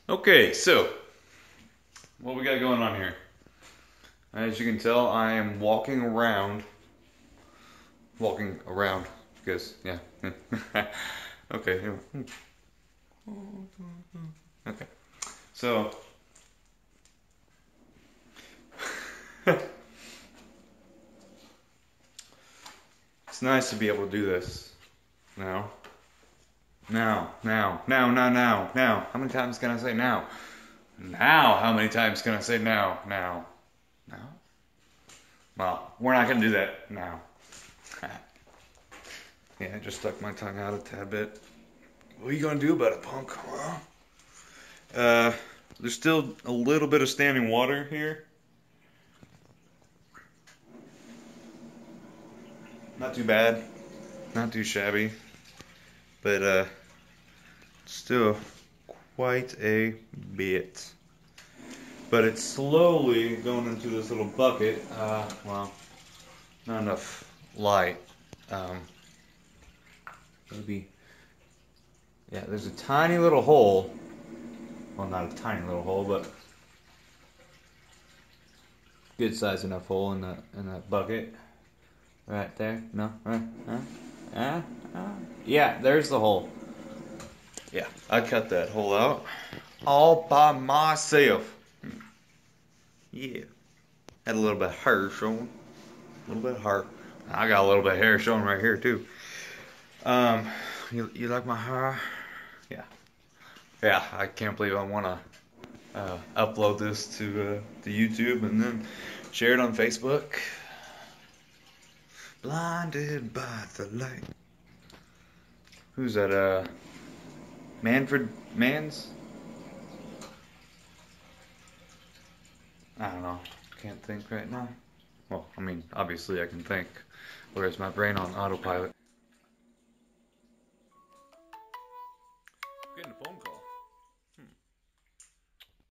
Okay, so what we got going on here? As you can tell, I am walking around because yeah. Okay. Okay. So it's nice to be able to do this now. Now. How many times can I say now? Now, how many times can I say now? Now. Well, we're not gonna do that now. Yeah, I just stuck my tongue out a tad bit. What are you gonna do about it, punk? Huh? There's still a little bit of standing water here. Not too bad, not too shabby, but still quite a bit. But it's slowly going into this little bucket. Well, not enough light. Um, maybe, yeah, there's a tiny little hole. Well, not a tiny little hole, but good size enough hole in that bucket. Right there. No? Right? Yeah, there's the hole. Yeah, I cut that hole out all by myself. Yeah. Had a little bit of hair showing. A little bit of hair. I got a little bit of hair showing right here too. Um, you like my hair? Yeah. Yeah, I can't believe I want to upload this to YouTube and then share it on Facebook. Blinded by the light. Who's that? Manfred Mans? I don't know. Can't think right now. Well, I mean, obviously I can think. Whereas my brain on autopilot. Getting a phone call.